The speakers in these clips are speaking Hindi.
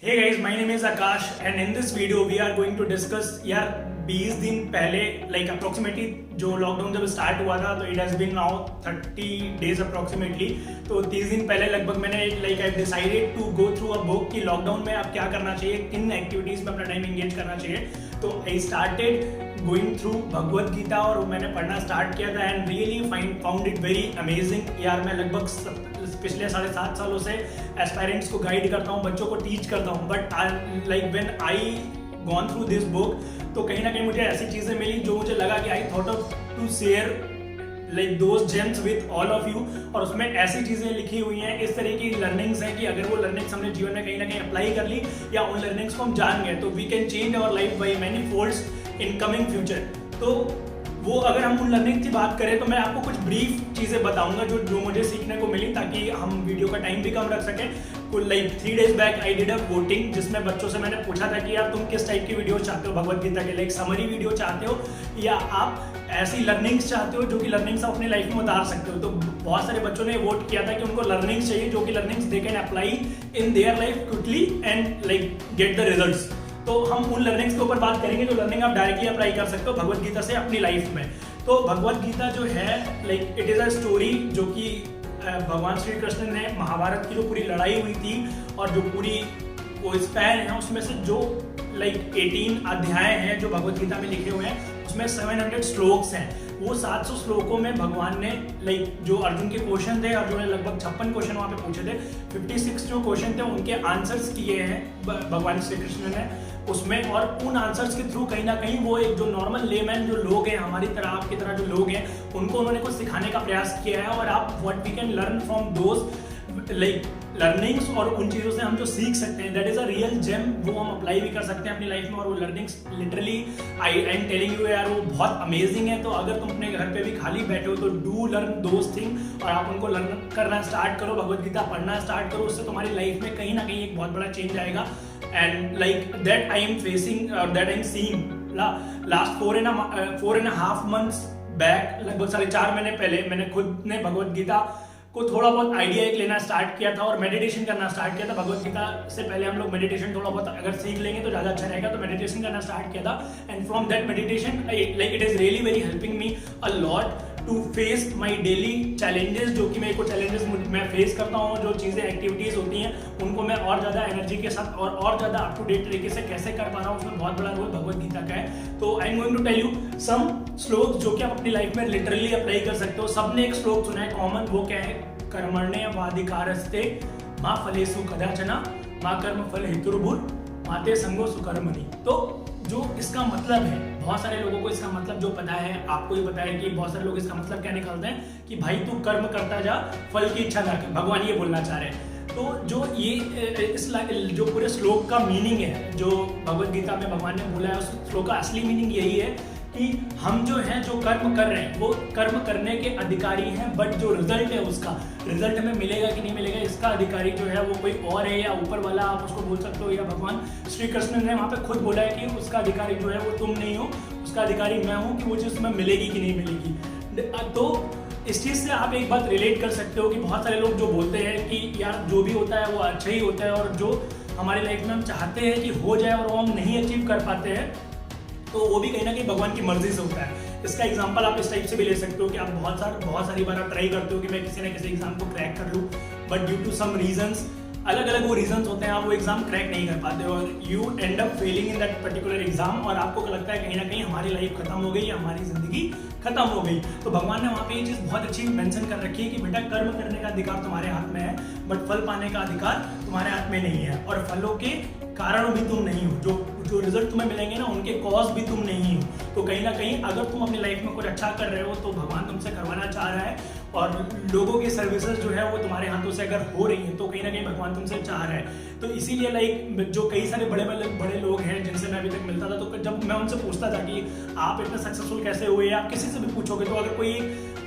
Hey guys, my name is Akash and in this video we are going to discuss यार 20 दिन पहले like approximately जो लॉकडाउन जब स्टार्ट हुआ था तो it has been now 30 days approximately। तो 30 दिन पहले लगभग मैंने like I decided to go through a book कि लॉकडाउन में अब क्या करना चाहिए, किन एक्टिविटीज में अपना टाइम एंगेज करना चाहिए। तो I started going through Bhagavad Gita और मैंने पढ़ना स्टार्ट किया था and really found it very amazing। यार मैं लगभग पिछले 7.5 सालों से एस्पायरेंट्स को गाइड करता हूँ, बच्चों को टीच करता हूँ, but like when I gone through this book तो कहीं ना कहीं मुझे ऐसी चीज़ें मिली जो मुझे लगा कि I thought of to share like those gems with all of you. और उसमें ऐसी चीज़ें लिखी हुई हैं, इस तरह की लर्निंग्स हैं कि अगर वो लर्निंग्स हमने जीवन में कहीं ना कहीं अप्लाई कर ली या उन लर्निंग्स को हम जान गए तो we can change our life by many folds in coming future. तो वो अगर हम उन लर्निंग की बात करें तो मैं आपको कुछ ब्रीफ चीज़ें बताऊंगा जो मुझे सीखने को मिली, ताकि हम वीडियो का टाइम भी कम रख सकें। कुल like 3 days back I did a voting जिसमें बच्चों से मैंने पूछा था कि यार तुम किस टाइप की वीडियो चाहते हो भगवत गीता के, लाइक समरी वीडियो चाहते हो या आप ऐसी लर्निंग्स चाहते हो जो कि लर्निंग्स आप अपनी लाइफ में उतार सकते हो। तो बहुत सारे बच्चों ने वोट किया था कि उनको लर्निंग्स चाहिए जो कि learnings they can apply in their life quickly and like get the results. तो हम उन लर्निंग्स के ऊपर बात करेंगे जो लर्निंग आप डायरेक्टली अप्लाई कर सकते हो भगवत गीता से अपनी लाइफ में। तो भगवत गीता जो है like it is a story जो कि भगवान श्री कृष्ण ने महाभारत की जो पूरी लड़ाई हुई थी और जो पूरी वो स्पैन है उसमें से जो लाइक 18 अध्याय हैं जो भगवत गीता में लिखे हुए हैं, उसमें 700 श्लोक्स हैं। वो 700 श्लोकों में भगवान ने लाइक जो अर्जुन के क्वेश्चन थे, अर्जुन ने लगभग 56 क्वेश्चन वहाँ पे पूछे थे, 56 जो क्वेश्चन थे उनके आंसर्स किए हैं भगवान श्री कृष्ण ने उसमें। और उन आंसर्स के थ्रू कहीं ना कहीं वो एक जो नॉर्मल लेमैन जो लोग हैं, हमारी तरह आपकी तरह जो लोग हैं, उनको उन्होंने कुछ सिखाने का प्रयास किया है। और आप what we can learn from those like learnings और उन चीज़ों से हम जो सीख सकते हैं that is a real gem, वो हम अप्लाई भी कर सकते हैं अपनी लाइफ में। और वो learnings literally I am telling you यार वो बहुत अमेजिंग है। तो अगर तुम अपने घर पे भी खाली बैठे हो तो डू लर्न दोज थिंग और आप उनको लर्न करना स्टार्ट करो, भगवत गीता पढ़ना स्टार्ट करो। उससे तुम्हारी लाइफ में कहीं ना कहीं एक बहुत बड़ा चेंज आएगा। And like that I am facing that I am seeing last 4.5 months back, लगभग 4.5 महीने पहले मैंने खुद ने भगवत गीता को थोड़ा बहुत आइडिया एक लेना स्टार्ट किया था और मेडिटेशन करना स्टार्ट किया था। भगवत गीता से पहले हम लोग मेडिटेशन थोड़ा बहुत अगर सीख लेंगे तो ज़्यादा अच्छा रहेगा, तो मेडिटेशन करना स्टार्ट किया था। And from that meditation like it is really very helping me a lot to face my daily challenges, जो कि मेरे को चैलेंजेस मैं फेस करता हूँ, जो चीज़ें एक्टिविटीज़ होती हैं उनको मैं और ज़्यादा एनर्जी के साथ और ज़्यादा अप टू डेट तरीके से कैसे कर पा रहा हूँ, उसमें बहुत बड़ा रोल भगवत गीता का है। तो I am going to tell you some shloka जो कि आप अपनी लाइफ में लिटरली अप्लाई कर सकते हो। सबने एक श्लोक सुना है कॉमन, वो क्या है, कर्मण्येवाधिकारस्ते मा फलेषु कदाचन मा कर्म फल हेतुर्भुर माते संगो सुकर्मणि। तो जो इसका मतलब है, बहुत सारे लोगों को इसका मतलब जो पता है, आपको ही पता है कि बहुत सारे लोग इसका मतलब क्या निकालते हैं कि भाई तू कर्म करता जा, फल की इच्छा ना कर, भगवान ये बोलना चाह रहे हैं। तो जो ये इस जो पूरे श्लोक का मीनिंग है जो भगवत गीता में भगवान ने बोला है, उस श्लोक का असली मीनिंग यही है कि हम जो हैं जो कर्म कर रहे हैं वो कर्म करने के अधिकारी हैं, बट जो रिजल्ट है उसका रिजल्ट हमें मिलेगा कि नहीं मिलेगा इसका अधिकारी जो है वो कोई और है, या ऊपर वाला आप उसको बोल सकते हो, या भगवान श्री कृष्ण ने वहाँ पे खुद बोला है कि उसका अधिकारी जो है वो तुम नहीं हो, उसका अधिकारी मैं हूँ कि वो चीज़ तुम्हें मिलेगी कि नहीं मिलेगी। तो इस चीज़ से आप एक बात रिलेट कर सकते हो कि बहुत सारे लोग जो बोलते हैं कि यार जो भी होता है वो अच्छा ही होता है, और जो हमारी लाइफ में हम चाहते हैं कि हो जाए और वो हम नहीं अचीव कर पाते हैं तो वो भी कहीं ना कहीं भगवान की मर्जी से होता है। इसका एग्जांपल आप इस टाइप से भी ले सकते हो कि आप बहुत सारी बार आप ट्राई करते हो कि मैं किसी न किसी एग्जाम को क्रैक कर लूँ, but due to some reasons, अलग अलग वो रीजंस होते हैं, आप वो एग्जाम क्रैक नहीं कर पाते और you and up Fehling in that particular exam, और आपको लगता है कहीं ना कहीं हमारी लाइफ खत्म हो गई या हमारी जिंदगी खत्म हो गई। तो भगवान ने वहाँ पे ये चीज़ बहुत अच्छी मेंशन कर रखी है कि बेटा कर्म करने का अधिकार तुम्हारे हाथ में है, बट फल पाने का अधिकार तुम्हारे हाथ में नहीं है, और फलों के कारण भी तुम नहीं हो, जो रिजल्ट तुम्हें मिलेंगे ना उनके कॉज भी तुम नहीं हो। तो कहीं ना कहीं अगर तुम अपनी लाइफ में कुछ अच्छा कर रहे हो तो भगवान तुमसे करवाना चाह रहा है, और लोगों की सर्विसेज जो है वो तुम्हारे हाथों से अगर हो रही है तो कहीं ना कहीं भगवान तुमसे चाह रहा है। तो इसीलिए लाइक जो कई सारे बड़े लोग हैं जिनसे मैं अभी तक मिलता था, तो जब मैं उनसे पूछता था कि आप इतने सक्सेसफुल कैसे हुए, आप किसी से भी पूछोगे तो अगर कोई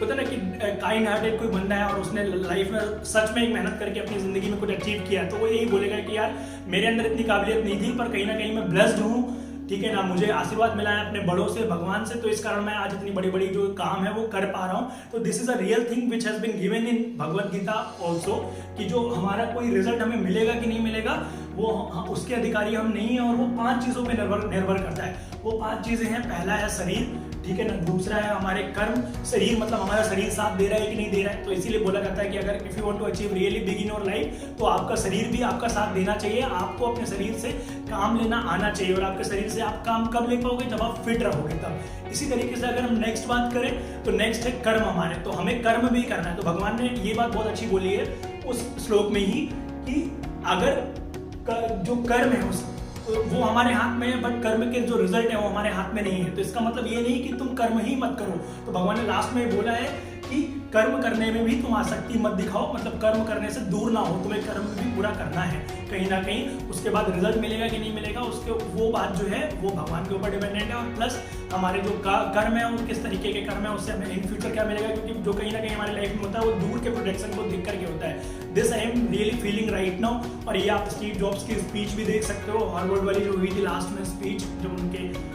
होता है ना कि काइंड हार्टेड कोई बंदा है और उसने लाइफ में सच में एक मेहनत करके अपनी जिंदगी में कुछ अचीव किया, तो वो यही बोलेगा कि यार मेरे अंदर इतनी काबिलियत नहीं थी पर कहीं ना कहीं मैं ब्लेस्ड हूँ, ठीक है ना, मुझे आशीर्वाद मिला है अपने बड़ों से, भगवान से, तो इस कारण मैं आज इतनी बड़ी बड़ी जो काम है वो कर पा रहा हूँ। तो this is a real thing which has been given in Bhagavad Gita also, कि जो हमारा कोई रिजल्ट हमें मिलेगा कि नहीं मिलेगा वो उसके अधिकारी हम नहीं है, और वो 5 चीज़ों पे निर्भर करता है। वो 5 चीज़ें हैं, पहला है शरीर, ठीक है ना, दूसरा है हमारे कर्म, शरीर मतलब हमारा शरीर साथ दे रहा है कि नहीं दे रहा है। तो इसीलिए बोला जाता है कि अगर if you want to achieve really big in your life, तो आपका शरीर भी आपका साथ देना चाहिए, आपको अपने शरीर से काम लेना आना चाहिए, और आपके शरीर से आप काम कब ले पाओगे, जब आप फिट रहोगे तब। इसी तरीके से अगर हम नेक्स्ट बात करें तो नेक्स्ट है कर्म हमारे, तो हमें कर्म भी करना है। तो भगवान ने ये बात बहुत अच्छी बोली है उस श्लोक में ही कि अगर जो कर्म है वो हमारे हाथ में है, बट कर्म के जो रिजल्ट है वो हमारे हाथ में नहीं है। तो इसका मतलब ये नहीं कि तुम कर्म ही मत करो। तो भगवान ने लास्ट में बोला है कि कर्म करने में भी तुम आसक्ति मत दिखाओ, मतलब कर्म करने से दूर ना हो, तुम्हें कर्म भी पूरा करना है कहीं ना कहीं। उसके बाद रिजल्ट मिलेगा कि नहीं मिलेगा, उसके वो बात जो है वो भगवान के ऊपर डिपेंडेंट है। और प्लस हमारे जो कर्म है वो किस तरीके के कर्म है, उससे हमें इन फ्यूचर क्या मिलेगा, क्योंकि जो कहीं ना कहीं हमारी लाइफ में होता है वो दूर के प्रोटेक्शन को देख करके होता है। This I am really feeling right now. और ये आप स्टीव जॉब्स की स्पीच भी देख सकते हो, हार्वर्ड वाली जो हुई थी लास्ट में स्पीच, जो उनके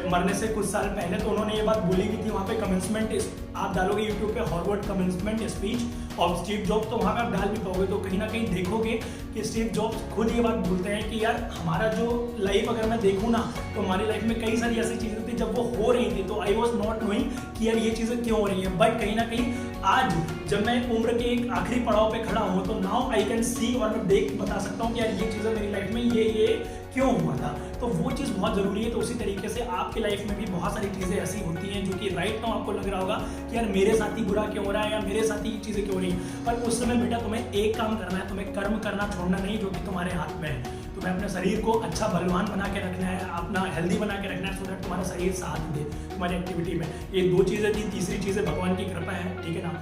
मरने से कुछ साल पहले, तो उन्होंने ये बात बोली भी थी वहाँ पे कमेंसमेंट, आप डालोगे यूट्यूब पे Harvard commencement speech of Steve jobs, तो वहाँ पे आप डाल भी पाओगे। तो कहीं ना कहीं देखोगे कि स्टीव जॉब्स खुद ये बात बोलते हैं कि यार हमारा जो लाइफ अगर मैं देखूँ ना, तो हमारी लाइफ में कई सारी ऐसी चीज़ें थी जब वो हो रही थी तो आई वॉज नॉट नोइंग कि यार ये चीज़ें क्यों हो रही हैं, बट कहीं ना कहीं आज जब मैं उम्र के एक आखिरी पड़ाव पे खड़ा हूँ तो नाउ आई कैन सी, और मैं देख बता सकता हूँ कि यार ये चीज़ें मेरी लाइफ में ये क्यों हुआ था। तो वो चीज़ बहुत ज़रूरी है। तो उसी तरीके से आपकी लाइफ में भी बहुत सारी चीज़ें ऐसी होती हैं जो कि राइट नाउ आपको लग रहा होगा कि यार मेरे साथ ही बुरा क्यों हो रहा है, या मेरे साथ ही ये चीज़ें क्यों हो रही हैं। पर उस समय बेटा तुम्हें एक काम करना है, तुम्हें कर्म करना छोड़ना नहीं, जो कि तुम्हारे हाथ में है। तुम्हें अपने शरीर को अच्छा बलवान बना के रखना है, अपना हेल्दी बना के रखना है, सो दैट तुम्हारा शरीर साथ दे तुम्हारी एक्टिविटी में। ये 2 चीज़ें थी, तीसरी चीज़ है भगवान की कृपा है, ठीक है ना।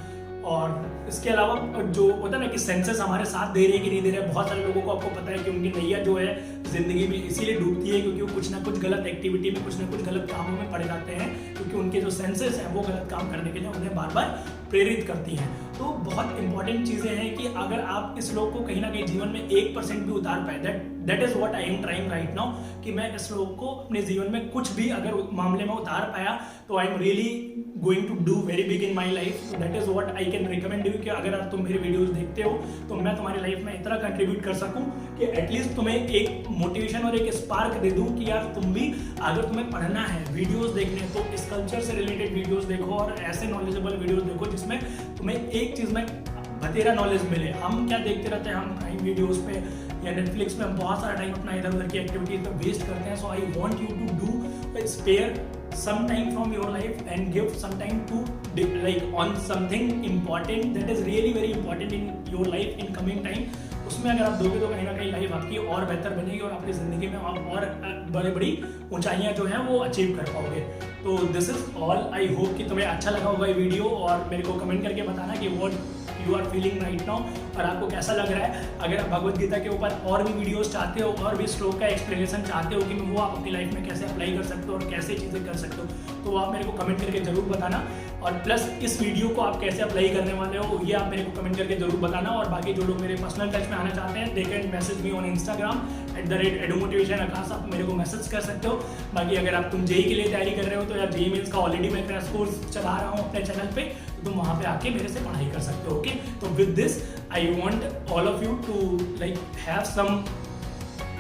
और इसके अलावा जो होता है ना कि सेंसेस हमारे साथ दे रहे हैं कि नहीं दे रहे हैं। बहुत सारे लोगों को आपको पता है कि उनकी नैया जो है जिंदगी में इसीलिए डूबती है क्योंकि वो कुछ ना कुछ गलत एक्टिविटी में, कुछ ना कुछ गलत कामों में पड़ जाते हैं, क्योंकि उनके जो सेंसेस हैं वो गलत काम करने के लिए उन्हें बार बार प्रेरित करती हैं। तो बहुत इंपॉर्टेंट चीज़ें हैं कि अगर आप इस श्लोक को कहीं ना कहीं जीवन में 1% भी उतार पाए, that is what I am trying right now, कि मैं इस श्लोक को अपने जीवन में कुछ भी अगर मामले में उतार पाया तो I am really going to do very big in my life. That is what I can recommend you, कि अगर आप तुम मेरे वीडियोस देखते हो तो मैं तुम्हारी लाइफ में इतना कंट्रीब्यूट कर सकूं कि एटलीस्ट तुम्हें एक मोटिवेशन और एक स्पार्क दे दूं कि यार तुम भी, अगर तुम्हें पढ़ना है, वीडियोस देखने, तो इस कल्चर से रिलेटेड वीडियोस देखो और ऐसे नॉलेजेबल वीडियोस देखो जिसमें तुम्हें एक चीज़ में बतेरा नॉलेज मिले। हम क्या देखते रहते हैं, हम कहीं वीडियोस पे या नेटफ्लिक्स पे हम बहुत सारा टाइम अपना इधर उधर की एक्टिविटीज पे वेस्ट करते हैं। So I want you to do spare some time from your life and give some time to like on something important that is really very important in your life in coming time। उसमें अगर आप दोगे तो कहीं ना कहीं लाइफ आपकी और बेहतर बनेगी और आपकी ज़िंदगी में आप और बड़ी बड़ी ऊंचाइयां जो हैं वो अचीव कर पाओगे। तो this is all. I hope कि तुम्हें अच्छा लगा होगा ये वीडियो, और मेरे को कमेंट करके बताना कि what you are feeling right now और आपको कैसा लग रहा है। अगर आप भगवद गीता के ऊपर और भी वीडियोस चाहते हो और भी श्लोक का एक्सप्लेनेशन चाहते हो कि वो आप अपनी लाइफ में कैसे अप्लाई कर सकते हो और कैसे चीज़ें कर सकते हो, तो आप मेरे को कमेंट करके जरूर बताना। और प्लस इस वीडियो को आप कैसे अप्लाई करने वाले हो ये आप मेरे को कमेंट करके जरूर बताना। और बाकी जो लोग मेरे पर्सनल टच में आना चाहते हैं they can message me on Instagram @edumotivation आकाश, आप मेरे को मैसेज कर सकते हो। बाकी अगर आप तुम जेई के लिए तैयारी कर रहे हो तो या जेई मेंस का ऑलरेडी मैं क्रैश कोर्स चला रहा हूँ अपने चैनल पे, तो तुम वहाँ पे आके मेरे से पढ़ाई कर सकते हो। ओके, तो with this I want all of you to like have some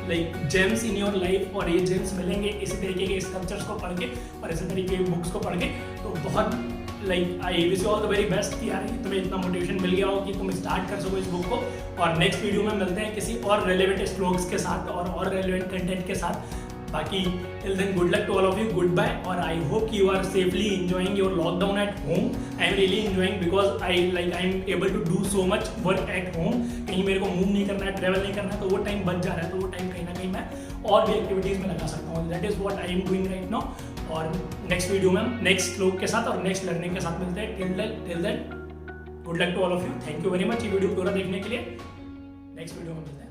like gems in your life, और ये जेम्स मिलेंगे इसी तरीके के स्कल्पचर्स को पढ़ के और इसी तरीके के बुक्स को पढ़ के। तो बहुत like I wish you all the very best कि यार तुम्हें इतना मोटिवेशन मिल गया हो कि तुम स्टार्ट कर सको इस बुक को। और नेक्स्ट वीडियो में मिलते हैं किसी और रेलेवेंट स्ट्रोक्स के साथ और रेलेवेंट कंटेंट के साथ। बाकी till then good luck to all of you, goodbye, और I hope you are safely enjoying your lockdown at home। I am really enjoying because I am able to do so much work at home। कहीं मेरे को मूव नहीं करना है, ट्रैवल नहीं करना है, तो वो टाइम बच जा रहा है, तो वो टाइम कहीं ना कहीं मैं और भी एक्टिविटीज़ में लगा सकता हूँ। That is what I am doing right now. और नेक्स्ट वीडियो में नेक्स्ट लोग के साथ और नेक्स्ट लर्निंग के साथ मिलते हैं। Till then good luck to all of you, thank you very much ये वीडियो पूरा देखने के लिए। नेक्स्ट वीडियो में मिलते हैं।